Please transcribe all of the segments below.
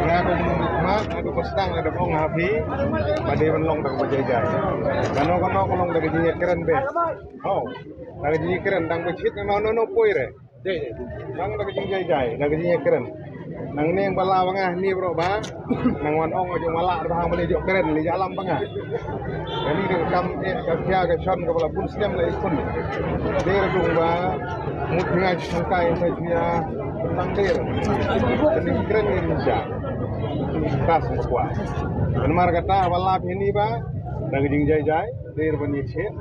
Aku nikmat, aku pestang, ada kong happy, pada menlong tak berjaya. Kano kolong dari jenis keren be. Oh, dari jenis keren, tang becit memang nono poi re. Jai, tang dari jenis jai, dari jenis keren. Nang ni yang bala bangah ni bro bah, nang wan ong aja malak dah beli jok keren li alam bangah. Jadi kam kerja ke shon ke bala pun stem lai pun. Dia dung bah, mungkin aja sangkai saja tentang dia. Jadi keren Indonesia. Kas kuat. Benar kata walap ini ba, daging jai dir bani chet.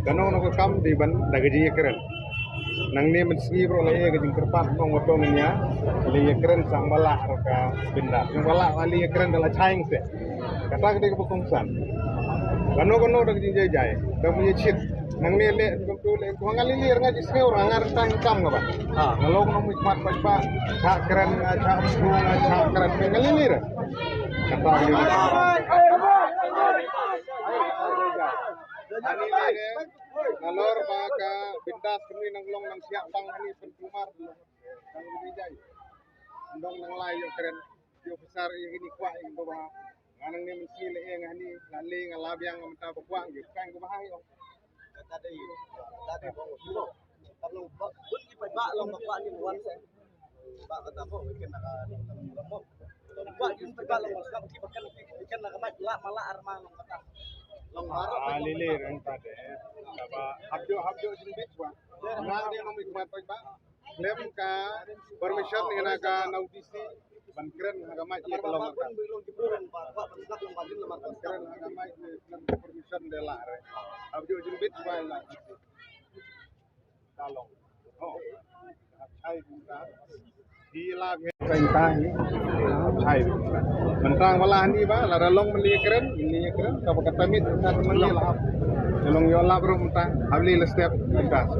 Kano no kam di ban daging keren. Nang ni meski bro lay daging kerpat nong otong niya, lay keren sang balak roka benda. Sang balak wali keren dalam caing se. Kata kita kepungsan. Kano daging jai, kamu chet. Nang ni le tu wangali lir ngaji se orang ngar tang kam ngapa. Ngalong nong mikmat pa cak keren cak bunga cak keren ngali lir. Kata dia. Nalor baka bindas kami nanglong nang siap tang hani pentumar nang bijai. Ndong nang layo keren. Yo besar ini kuah ini bah. Nganang ni mesti le ngani lali ngalabiang ngata kuah gitu kan ku bahai yo. Tadi bang dulu kalau pun kita bak long bak ni wan se bak kata apa bikin nak lomok bak ni bak long sekap kita bikin nak mat la mala arma long kata long maro lili rang tade apa habjo jinbit wa nang dia nom ikmat bak lem ka permission ni naga naudisi ban keren agama ye pelong kan belum diburen pak pendak long badin lemar keren agama ye permission de la re habjo jinbit wa la kalong oh chai buka di la perintah ni chai mentang wala ni ba la long meli keren ini keren ka kata mit kan meli la long yo la bro mentang habli le step pintas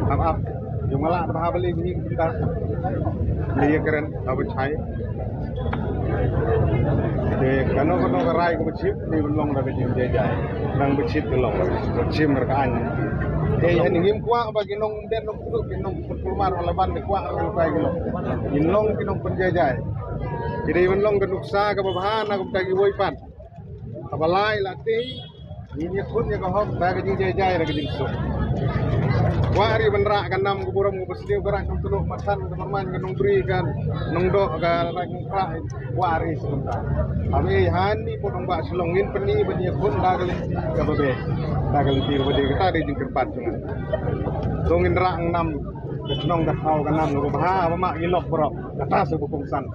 up yung mala ba habli ni pintas meli keren apa chai de kano rai ko chip ni long da jim jai nang becit long chim merkaan kaya ningim kuah bagi nong den nong kudu kinong pulmar alaban de kuah nong kai gino inong kinong penjajai jadi menlong genuksa ka babahan aku tagi woipan abalai latih ini kun ya kahok bagi jajai lagi jingso wari benra kanam kuburam kubesliu gerak nong tuluk masan teman kanong berikan nong do ka raking pra wari sebentar kami hani potong bak selongin peni bani kun dagal ka babe dagal tir bade kita di jingker pat cuma dongin rak enam kenong dah kau kanam lu bah apa mak gilok bro kata sebukung san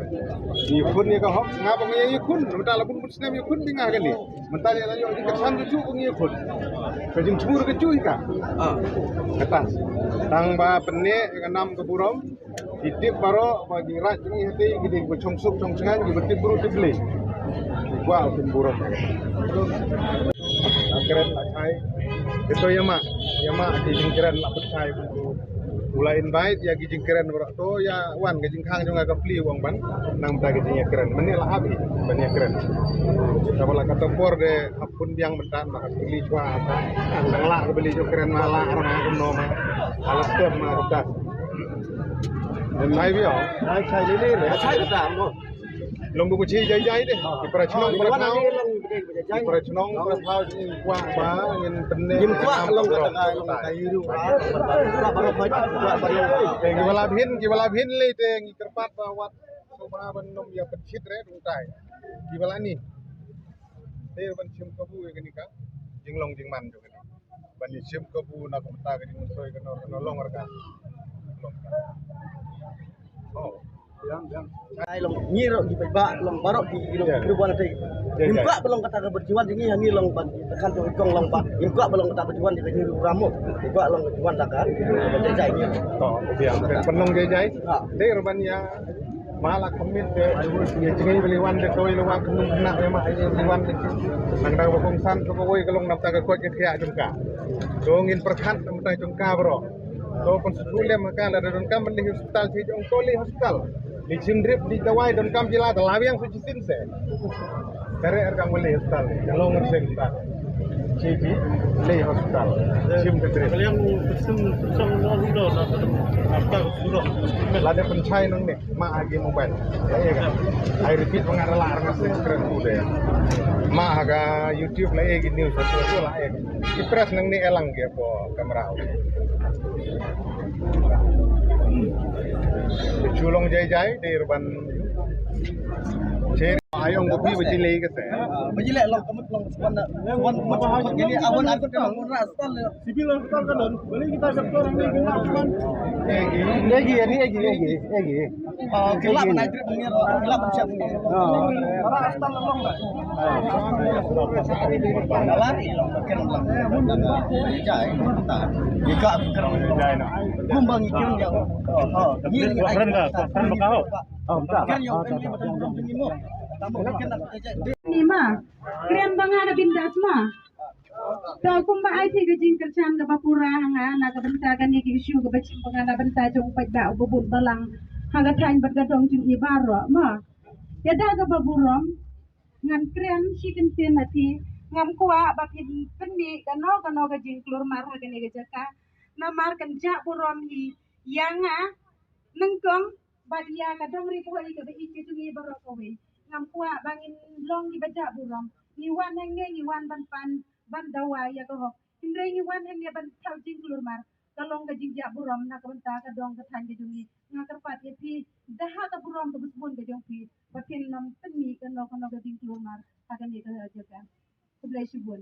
ni kun ni ka hok ngapa ngi kun mental pun muslim kun tingah kan ni mental ya layo di kesan cucu ngi kun kajing cur ke cuy ka kata tang ba penne kanam ke burom ditip baro bagi rak ni hati gidi bocong sup cong sengan di betit buru dibeli gua pun burom keren lah kai itu yama di jingkiran lah percaya untuk mulai invite ya jingkiran to ya wan jingkang juga ke pli wong ban nang ta jingnya keren menil habi banyak keren kalau la kata por de apun biang mentan maka beli cua apa nang la ke beli jo keren mala arma kuno ma ala step ma rutas dan mai bio nai chai lele le chai ta mo long bu chi jai deh para chnong para thau para chnong para thau ni kwa ba ngin tenne ngin kwa long ka yiru ba para phai ba kiwala bhin le te ngi kerpat ba wat so ba ban nom ya penchit re dung tai kiwala ni te ban chim kabu ni ka jinglong jingman jo ni ban ni chim kabu na ko ta ga ni soi ka no long ka long oh Ai long nyiro di ba long barok di long rubuan tadi. Impa belum kata berjuang di ni long ban tekan tu ikong long ba. Impa belum kata berjuang di nyiru ramu. Impa long berjuang takar. Jajai ni. To dia penong jajai. Dia ruban ya malah komit ke ya jengai beliwan de toy luang kenung kena ya mah ayo beliwan de nang dang bokongsan ko koy kalong napta ka ko ke kya jungka dongin perkhat namta jungka bro to pun sekule maka la don kam di hospital si jong toli hospital di jindrip di dawai don kam jila da lawiang suci sinse kare erkang beli hospital kalong ngerseng ta Cici, lay hospital, sim kedri. Yang pesen udah apa sudah. Lada pencai nang nih, mak agi mobile. Ya kan. I repeat pengarah larang asli keren udah ya. Mak aga YouTube lah egi news itu lah ya. Ipres nang nih elang dia po kamera. Chulong jai di urban. Cher ayong gopi bajilai ke saya. Bajilai long kamut long wan macam gini awan aku kan long rastal. Sipil hospital kan don. Boleh kita sektor orang ni kena aman. Egi. Kelap naik trip ni, kelap macam ni. Orang rastal long dah. Lari long keren long. Jai, tak. Jika keren jai nak. Kumbang keren jauh. Ni Keren tak? Keren bakal. keren jauh. Ni mo. Tamu kena jai. Ni mah, keren banget ada bindas mah. Tahu kumba ai thi gajing kerjaan ke bapura hanga na ka benta kan ni isu ke bacim pengana benta jong pai ba ubun balang hanga train bergadong jing ibaro mah. Ya da ka baburom ngan keren si kenten ati ngam kuwa bakin penni kano gajing klur mar ha gani gajaka na mar kan ja burom hi yanga nengkong badia kadang ri ko hi ke be iki tu ni baro ko we ngam kuwa bangin long di baja burom ni wan henge ni wan ban dawa ya ko hindre ni wan henge ban thau jing klur mar kalong ga jing ja burom na ka banta ka dong ka than ga jungi nga karpat ye pi daha ka burom to busbun ga jong pi bakin nam penni kano ga jing klur mar ha ga ni ka jaga kublai subun